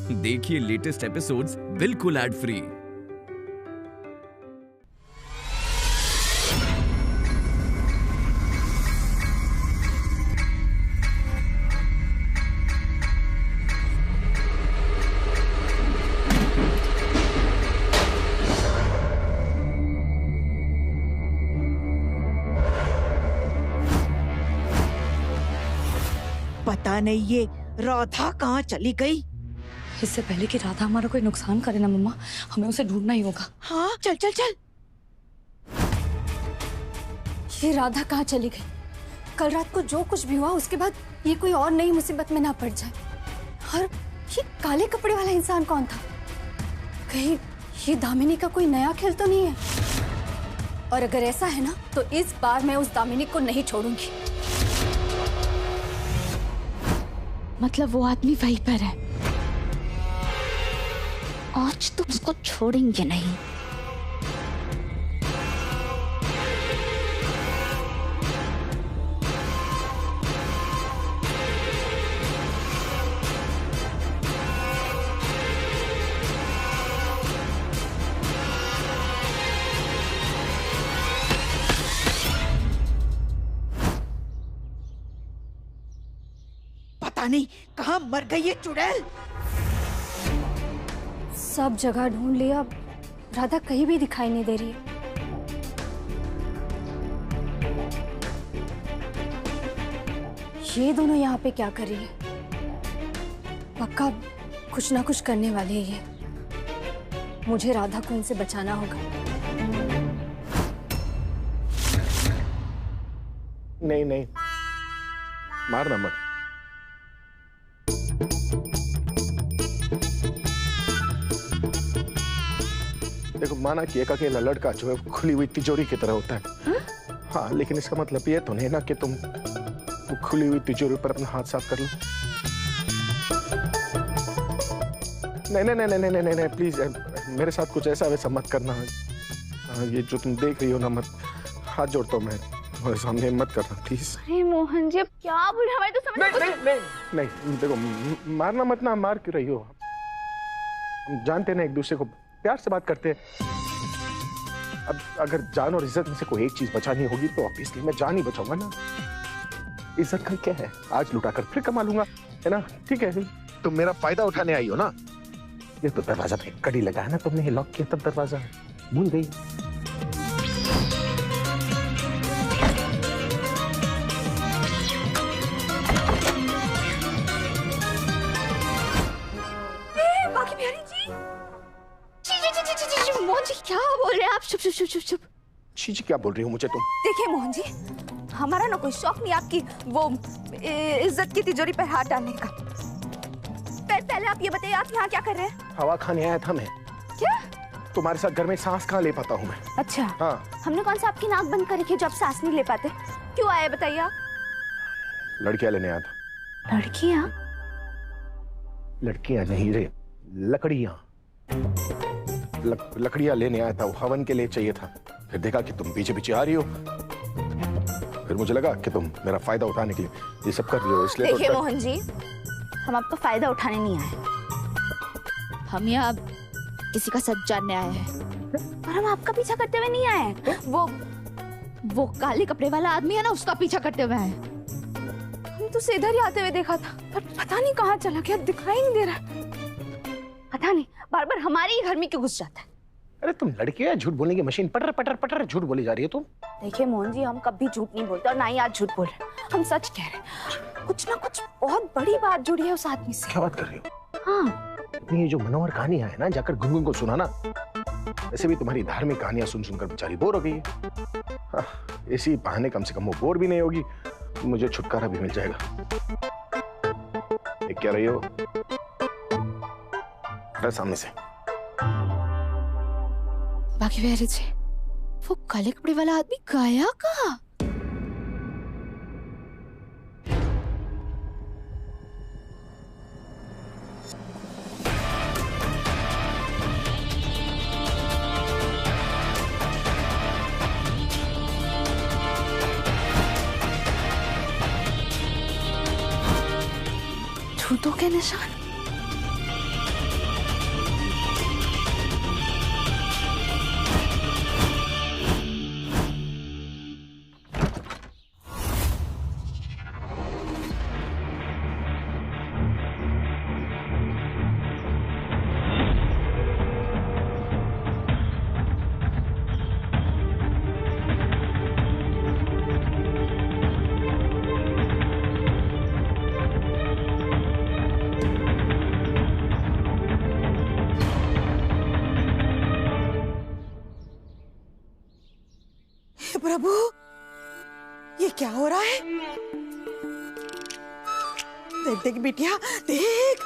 देखिए latest episodes बिल्कुल ad free. पता नहीं ये राधा कहाँ चली गई। इससे पहले कि राधा हमारा कोई नुकसान करे ना मम्मा, हमें उसे ढूंढना ही होगा। हाँ चल चल चल। ये राधा कहाँ चली गई? कल रात को जो कुछ भी हुआ उसके बाद ये कोई और नई मुसीबत में ना पड़ जाए। और ये काले कपड़े वाला इंसान कौन था? कहीं ये दामिनी का कोई नया खेल तो नहीं है? और अगर ऐसा है ना तो इस बार मैं उस दामिनी को नहीं छोड़ूंगी। मतलब वो आदमी वहीं पर है। आज तुम उसको छोड़ेंगे नहीं। पता नहीं कहाँ मर गई ये चुड़ैल। सब जगह ढूंढ लिया, राधा कहीं भी दिखाई नहीं दे रही है। ये दोनों यहाँ पे क्या कर रही है? पक्का कुछ ना कुछ करने वाले हैं ये। मुझे राधा को इनसे बचाना होगा। नहीं नहीं, मारना मत। देखो, माना कि एक अकेला लड़का जो है खुली हुई तिजोरी की तरह होता है। हाँ, लेकिन इसका मतलब ये तो नहीं ना कि तुम खुली हुई तिजोरी पर अपना हाथ साफ कर लो। नहीं नहीं नहीं नहीं नहीं नहीं, प्लीज मेरे साथ कुछ ऐसा वैसा मत करना। ये जो तुम देख रही हो ना, मत। हाथ जोड़ता हूँ मैं तुम्हारे सामने, मत करना प्लीज। अरे मोहन जी, अब क्या बोले? हमारे तो समझ नहीं नहीं नहीं नहीं, देखो मारना मत ना। मार क्यों रही हो? हम जानते ना एक दूसरे को, प्यार से बात करते हैं। अब अगर जान और इज्जत में से कोई एक चीज बचानी होगी तो ऑब्वियसली मैं जान ही बचाऊंगा ना। इज्जत का क्या है, आज लुटा कर फिर कमा लूंगा, है ना? ठीक है, तुम मेरा फायदा उठाने आई हो ना। ये तो दरवाजा पे कड़ी लगा है ना तुमने, लॉक किया तब दरवाजा भूल गई। बाकी बिहारी जी, मोहन जी क्या बोल रहे हैं आप? चुप चुप चुप चुप चुप। जी क्या बोल रही हो मुझे तुम? देखिए मोहन जी, हमारा ना कोई शौक नहीं आपकी वो इज्जत की तिजोरी पर हाथ डालने का। पहले आप ये बताइए, आप यहाँ क्या कर रहे हैं? हवा खाने आया था मैं। क्या? तुम्हारे साथ घर में सांस कहाँ ले पाता हूँ मैं? अच्छा। हाँ। हमने कौन सा आपकी नाक बंद कर रखी है जब सांस नहीं ले पाते? क्यों आए बताइए आप? लड़कियां लेने आया था। लड़कियाँ? लड़कियां नहीं रे, लकड़ियां। लकड़ियां लेने आया था, वो हवन के लिए चाहिए था। फिर देखा कि तुम पीछे पीछे आ रही हो, फिर मुझे लगा कि तुम मेरा फायदा उठाने के लिए ये सब कर रही हो, इसलिए। देखिए मोहन जी, हम आपका फायदा उठाने नहीं आए, हम यहाँ किसी का सच जानने आए हैं। और हम आपका पीछा करते हुए नहीं आए हैं। वो काले कपड़े वाला आदमी है ना, उसका पीछा करते हुए आए। हम तो इधर ही आते हुए देखा था, पर पता नहीं कहाँ चला गया, दिखाई नहीं दे रहा। पता नहीं बार बार हमारे ही घर में क्यों घुस जाता है। अरे तुम लड़की है, झूठ बोलने की मशीन। पटर पटर पटर झूठ बोली जा रही है तुम। देखिए मोहन जी, हम कभी झूठ नहीं बोलते और ना ही आज झूठ बोल रहे, हम सच कह रहे हैं। कुछ ना कुछ बहुत बड़ी बात जुड़ी है उस आदमी से। क्या बात कर रही हो? हाँ, ये जो मनोहर कहानियां है ना, जाकर गुनगुन को सुनाना। वैसे भी तुम्हारी धार्मिक कहानियां सुन सुनकर बेचारी बोर हो गई है। हाँ, इसी बहाने कम से कम वो बोर भी नहीं होगी, मुझे छुटकारा भी मिल जाएगा। ये क्या रही हो? सामने से। बाकी बिहारी जी, वो काले कपड़े वाला आदमी गया कहाँ? जूतों के निशान। प्रभु, ये क्या हो रहा है? देख देख बिटिया, देख।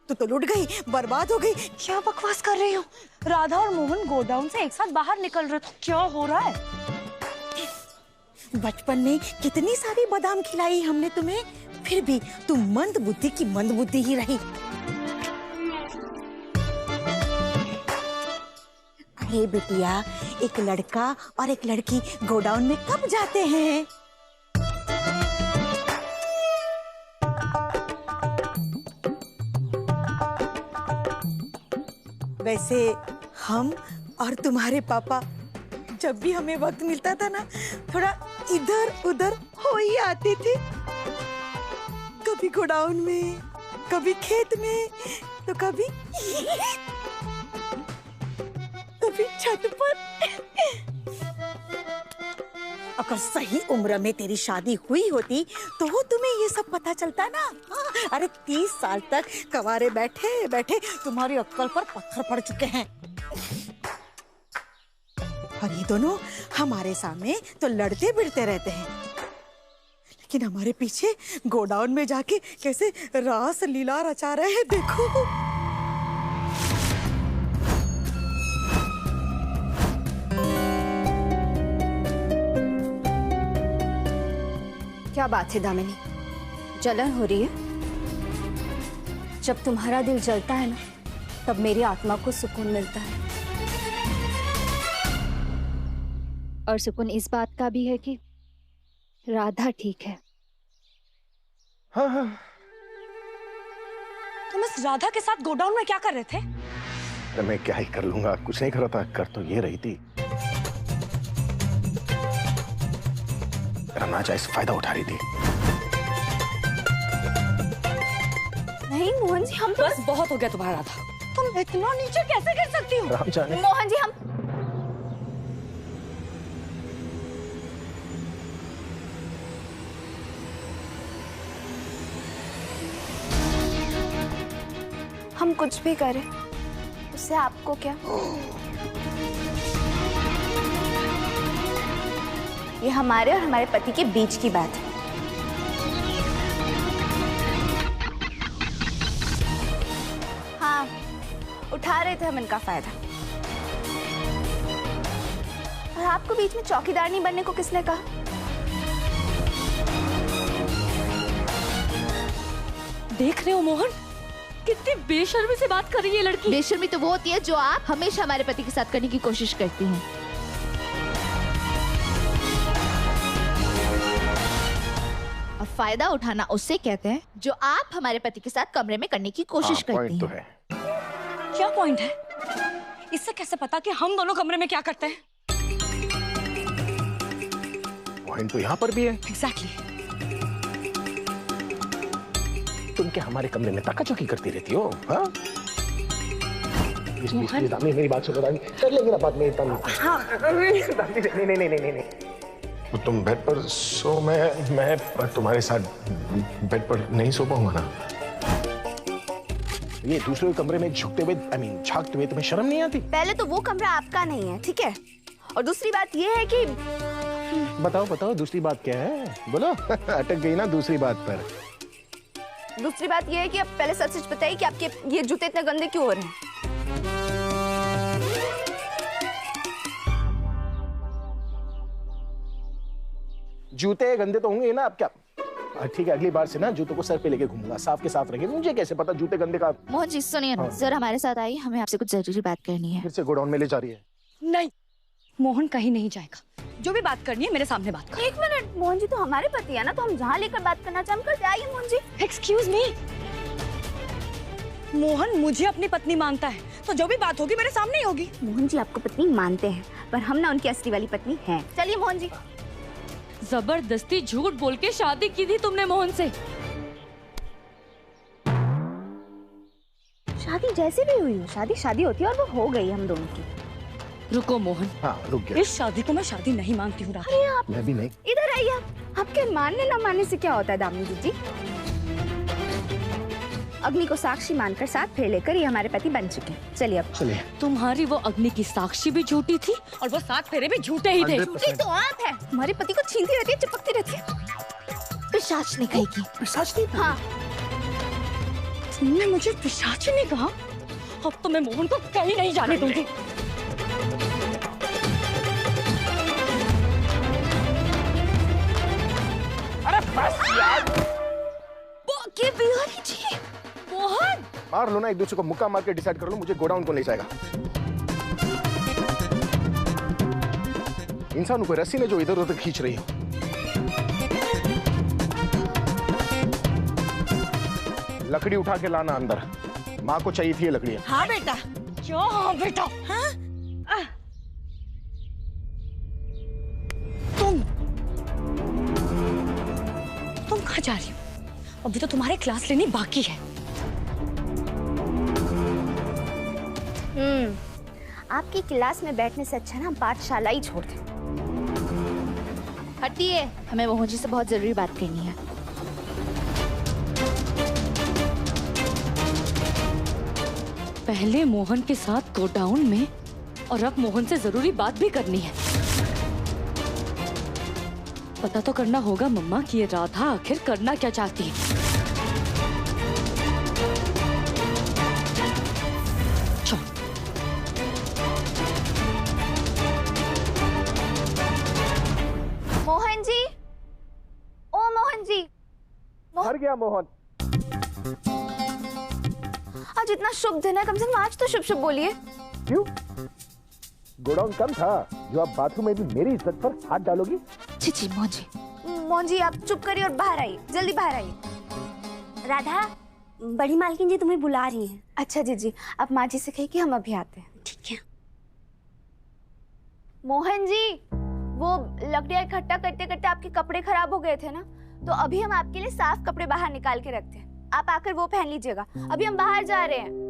तू तो लुट गई, बर्बाद हो गई। क्या बकवास कर रही हो? राधा और मोहन गोडाउन से एक साथ बाहर निकल रहे थे। क्या हो रहा है? बचपन में कितनी सारी बादाम खिलाई हमने तुम्हें, फिर भी तुम मंद बुद्धि की मंद बुद्धि ही रही। अरे बिटिया, एक लड़का और एक लड़की गोडाउन में कब जाते हैं? वैसे हम और तुम्हारे पापा जब भी हमें वक्त मिलता था ना, थोड़ा इधर उधर हो ही आते थे। कभी गोडाउन में, कभी खेत में, तो कभी छत पर। अगर सही उम्र में तेरी शादी हुई होती तो तुम्हें ये सब पता चलता ना। अरे 30 साल तक कवारे बैठे बैठे तुम्हारी अक्ल पर पत्थर पड़ चुके हैं। और ये दोनों हमारे सामने तो लड़ते भिड़ते रहते हैं, लेकिन हमारे पीछे गोडाउन में जाके कैसे रास लीला रचा रहे हैं, देखो। क्या बात है दामिनी, जलन हो रही है? जब तुम्हारा दिल जलता है ना, तब मेरी आत्मा को सुकून मिलता है। और सुकून इस बात का भी है कि राधा ठीक है। हाँ हाँ। तुम इस राधा के साथ गोडाउन में क्या कर रहे थे? अरे मैं क्या ही कर लूंगा, कुछ नहीं कर रहा था। कर तो ये रही थी, नाजायज फायदा उठा रही थी। नहीं मोहन जी, हम बस बहुत हो गया तुम्हारा राधा। तुम इतना नीचे कैसे गिर सकती हो? राम जाने। मोहन जी, हम कुछ भी करें उससे आपको क्या? ये हमारे और हमारे पति के बीच की बात है। हाँ, उठा रहे थे हम इनका फायदा। और आपको बीच में चौकीदार नहीं बनने को किसने कहा? देख रहे हो मोहन, कितनी बेशर्मी से बात कर रही है लड़की। बेशर्मी तो वो होती है जो आप हमेशा हमारे पति के साथ करने की कोशिश करती हैं। और फायदा उठाना उससे कहते हैं जो आप हमारे पति के साथ कमरे में करने की कोशिश करती हैं। तो है। क्या पॉइंट है? इससे कैसे पता कि हम दोनों कमरे में क्या करते हैं? पॉइंट तो यहाँ पर भी है। एग्जैक्टली। तुम क्या हमारे कमरे में ताका चौकी करती रहती हो? हाँ? प्लीज दामिनी, मेरी बात सुनो। दामिनी, कर लेंगे ना बात में। नहीं। तो तुम बेड पर सो, मैं तुम्हारे साथ बेड पर नहीं सो पाऊंगा ना। ये दूसरे कमरे में झुकते हुए, झांकते हुए तुम्हें शर्म नहीं आती? पहले तो वो कमरा आपका नहीं है, ठीक है? और दूसरी बात ये है कि बताओ दूसरी बात क्या है? बोलो। अटक गई ना दूसरी बात पर। दूसरी बात ये है कि आप पहले सच सच बताइए कि आपके ये जूते इतने गंदे क्यों हो रहे हैं? जूते गंदे तो होंगे ना। अब क्या? ठीक है, अगली बार से ना जूतों को सर पे लेके घूमूंगा, साफ के साफ रखेंगे। मुझे कैसे पता जूते गंदे का? मोहन जी सुनिए ना, जरा हमारे साथ आइए, हमें आपसे कुछ जरूरी बात करनी है। फिर से गोडाउन में ले जा रही है? नहीं, मोहन कहीं नहीं जाएगा। जो भी बात करनी है मेरे सामने बात कर। एक मिनट, मोहन जी तो हमारे पति है ना, तो हम जहाँ लेकर बात करना चाहें हम कर जाइए। मोहन जी, एक्सक्यूज मी, मोहन मुझे अपनी पत्नी मानता है, तो जो भी बात होगी मेरे सामने ही होगी। मोहन जी आपको पत्नी मानते हैं, पर हम ना उनकी असली वाली पत्नी हैं। चलिए मोहन जी। जबरदस्ती झूठ बोल के शादी की थी तुमने मोहन से। शादी जैसे भी हुई, शादी होती है और वो हो गई हम दोनों की। रुको मोहन। हाँ, रुक गया। इस शादी को मैं शादी नहीं मानती हूँ। अरे आप मैं भी नहीं। इधर आइए। आपके मानने ना मानने से क्या होता है दामिनी जी? अग्नि को साक्षी मानकर 7 फेरे लेकर ये हमारे पति बन चुके हैं। चलिए अब। चलिए। तुम्हारी वो अग्नि की साक्षी भी झूठी थी और वो 7 फेरे भी झूठे ही थे। 100% झूठी तो आप है, हमारे पति को छीनती रहती है, चिपकती रहती है। पिशाच ने कहेगी। पिशाच नहीं? हाँ। तुमने मुझे पिशाची नहीं कहा? अब तो मैं मोहन को कहीं नहीं जाने दूंगी। अरे बस यार। के बिहारी जी, मोहन। मार लो ना, एक दूसरे को मुक्का मार के डिसाइड कर लो मुझे गोडाउन कौन ले जाएगा। इंसानों को रस्सी ने जो इधर उधर खींच रही हो। लकड़ी उठा के लाना अंदर, माँ को चाहिए थी ये लकड़ियाँ। हाँ बेटा। हाँ बेटा। हाँ? तुम कहाँ जा रही हो? अभी तो तुम्हारे क्लास लेनी बाकी है। आपकी क्लास में बैठने से अच्छा ना हम पाठशाला ही छोड़ दें। हटिए, हमें मोहन जी से बहुत जरूरी बात करनी है। पहले मोहन के साथ गोडाउन में और अब मोहन से जरूरी बात भी करनी है। पता तो करना होगा मम्मा कि ये राधा आखिर करना क्या चाहती है। चलो। मोहन जी, ओ मोहन जी। मर गया मोहन। आज इतना शुभ दिन है, कम से कम आज तो शुभ शुभ बोलिए। क्यों? गोडाउन कम था जो आप बाथरूम में भी मेरी इज्जत पर हाथ डालोगी? जी मोहन जी। मोहन जी आप चुप करिए और बाहर आइए, जल्दी बाहर आइए। राधा, बड़ी मालकिन जी तुम्हें बुला रही हैं। अच्छा जी, आप माँ जी से कहिए कि हम अभी आते हैं। ठीक है। मोहन जी, वो लकड़ियाँ इकट्ठा करते करते आपके कपड़े खराब हो गए थे ना, तो अभी हम आपके लिए साफ कपड़े बाहर निकाल के रखते हैं, आप आकर वो पहन लीजिएगा। अभी हम बाहर जा रहे हैं।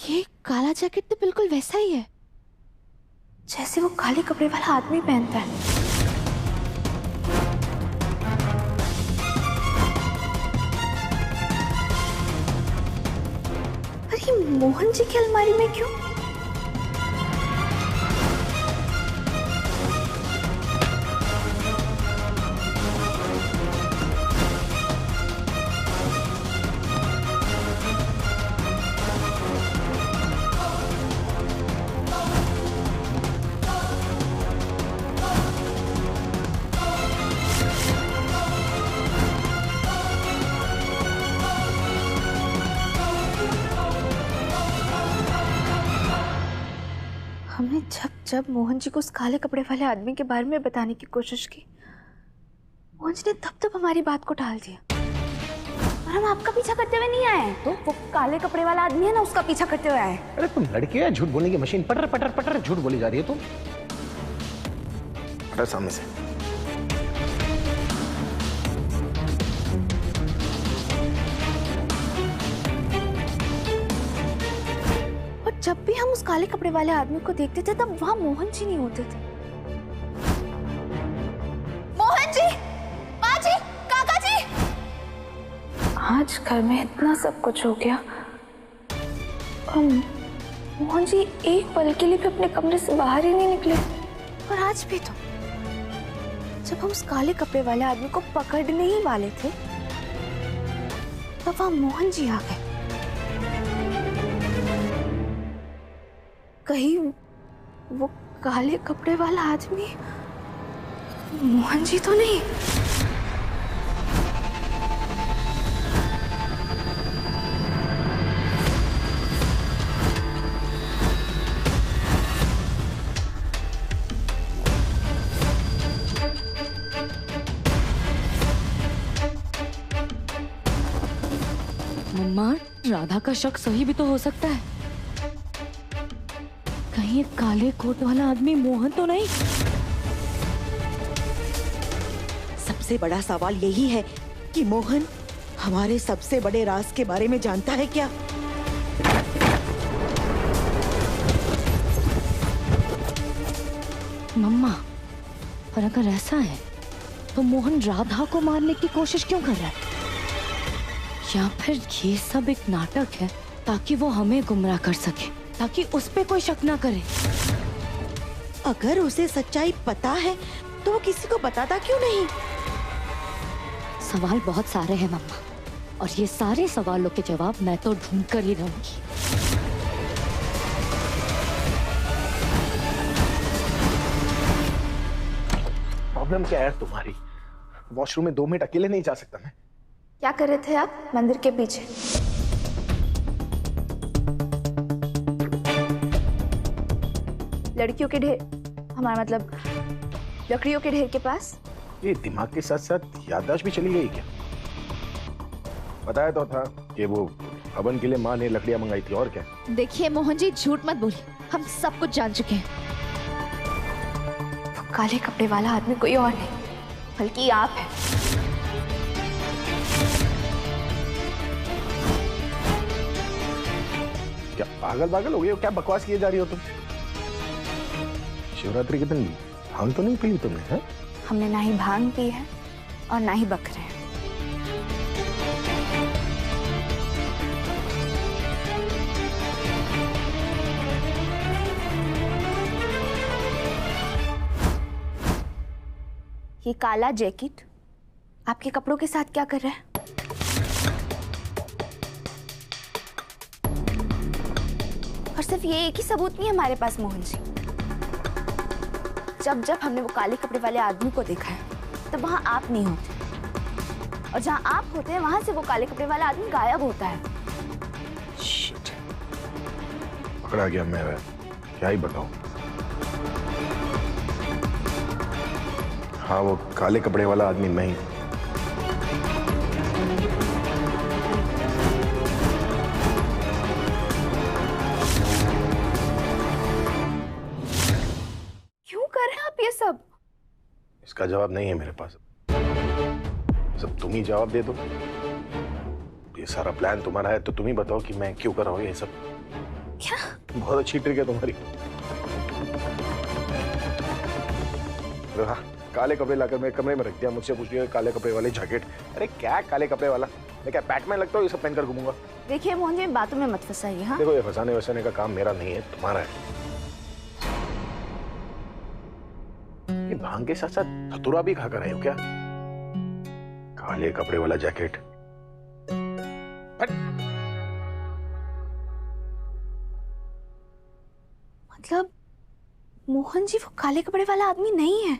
ये काला जैकेट तो बिल्कुल वैसा ही है जैसे वो काले कपड़े वाला आदमी पहनता है। पर ये मोहन जी की अलमारी में क्यों? हमने जब मोहन जी को उस काले कपड़े वाले आदमी के बारे में बताने की कोशिश की, मोहन जी ने तब हमारी बात को टाल दिया। और हम आपका पीछा करते हुए नहीं आए, तो वो काले कपड़े वाला आदमी है ना, उसका पीछा करते हुए आए। अरे तुम लड़की है, झूठ बोलने की मशीन, पटर पटर पटर झूठ बोली जा रही है तुम। पटर सामने से। जब भी हम उस काले कपड़े वाले आदमी को देखते थे तब वहां मोहन जी नहीं होते थे। मोहन जी, माँ जी, काका जी। आज घर में इतना सब कुछ हो गया और मोहन जी एक पल के लिए भी अपने कमरे से बाहर ही नहीं निकले। और आज भी तो जब हम उस काले कपड़े वाले आदमी को पकड़ने ही वाले थे तब वहां मोहन जी आ गए। कहीं वो काले कपड़े वाला आदमी मोहन जी तो नहीं? मम्मा, राधा का शक सही भी तो हो सकता है। कहीं ये काले कोट वाला आदमी मोहन तो नहीं? सबसे बड़ा सवाल यही है कि मोहन हमारे सबसे बड़े राज के बारे में जानता है क्या? मम्मा, और अगर ऐसा है तो मोहन राधा को मारने की कोशिश क्यों कर रहा है? या फिर ये सब एक नाटक है ताकि वो हमें गुमराह कर सके, ताकि उस पे कोई शक ना करे। अगर उसे सच्चाई पता है तो वो किसी को बताता क्यों नहीं? सवाल बहुत सारे हैं मम्मा, और ये सारे सवालों के जवाब मैं तो ढूंढ कर ही रहूंगी। प्रॉब्लम क्या है तुम्हारी? वॉशरूम में 2 मिनट अकेले नहीं जा सकता मैं? क्या कर रहे थे आप मंदिर के पीछे? लड़कियों के ढेर, हमारा मतलब लकड़ियों के ढेर के पास। ये दिमाग के साथ साथ याददाश्त भी चली गई क्या? बताया तो था कि वो हवन के लिए माँ ने लकड़ियां मंगाई थी, और क्या? देखिए मोहन जी, झूठ मत बोलिए, हम सब कुछ जान चुके हैं। वो काले कपड़े वाला आदमी कोई और नहीं बल्कि आप है। क्या पागल हो गई हो? क्या बकवास किए जा रही हो तुम? शिवरात्रि के दिन भांग तो नहीं पी तुमने? है? हमने ना ही भांग पी है और ना ही बकरे हैं। ये काला जैकेट आपके कपड़ों के साथ क्या कर रहा है? और सिर्फ ये एक ही सबूत नहीं है हमारे पास मोहन जी। जब हमने वो काले कपड़े वाले आदमी को देखा है तब वहां आप नहीं होते, और जहां आप होते हैं वहां से वो काले कपड़े वाला आदमी गायब होता है। शिट। पकड़ा गया मैं, क्या ही बताऊं। हाँ, वो काले कपड़े वाला आदमी मैं ही। क्यों कर रहे हैं आप ये सब? इसका जवाब नहीं है मेरे पास। सब तुम ही जवाब दे दो। ये सारा प्लान तुम्हारा है तो तुम ही बताओ कि मैं क्यों कर रहा हूँ ये सब। क्या? बहुत अच्छी ट्रिक है तुम्हारी। हाँ, काले कपड़े लाकर मेरे कमरे में रख दिया, मुझसे पूछ लिया काले कपड़े वाले जैकेट। अरे क्या काले कपड़े वाला? मैं क्या बैटमैन लगता हूँ ये सब पहनकर घूमूंगा? देखिए मोहन जी, बातों में मत फंसाइए। हाँ, देखो, ये फंसाने वसाने का काम मेरा नहीं है, तुम्हारा है। ये भांग के साथ साथ धतूरा भी खाकर आए हो क्या? काले कपड़े वाला जैकेट। मतलब मोहन जी वो काले कपड़े वाला आदमी नहीं है।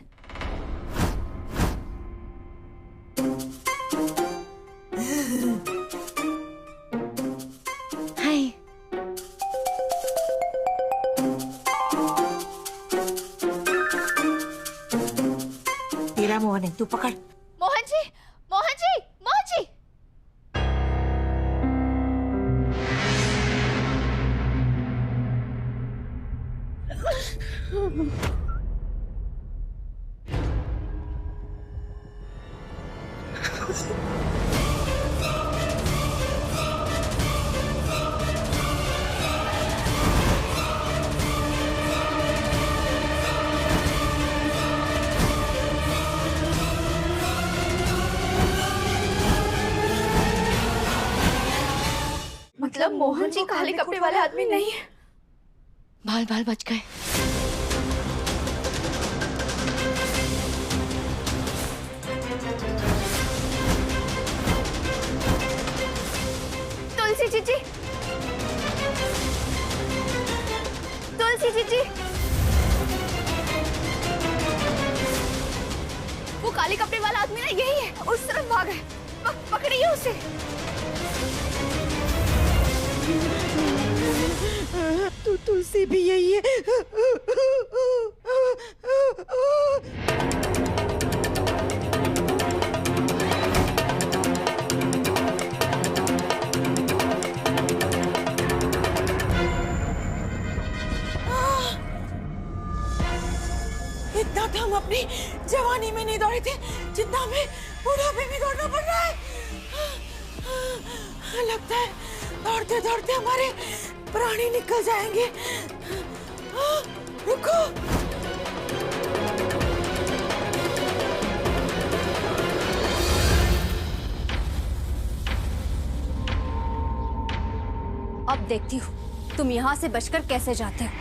हाय। तेरा मोहन है, तू पकड़। मोहन जी, मोहन जी, मोहन जी। मतलब मोहन जी काले कपड़े वाले आदमी नहीं है। बाल बाल बच गए। तुलसी जी जी जी। वो काले कपड़े वाला आदमी ना यही है, उस तरफ भागा है। पकड़िए उसे। तुलसी भी यही है। इतना तो हम अपनी जवानी में नहीं दौड़े थे जितना हमें बुढ़ापे में दौड़ना पड़ रहा है। लगता है दौड़ते दौड़ते हमारे प्राणी निकल जाएंगे। रुको। अब देखती हूँ तुम यहाँ से बचकर कैसे जाते हो।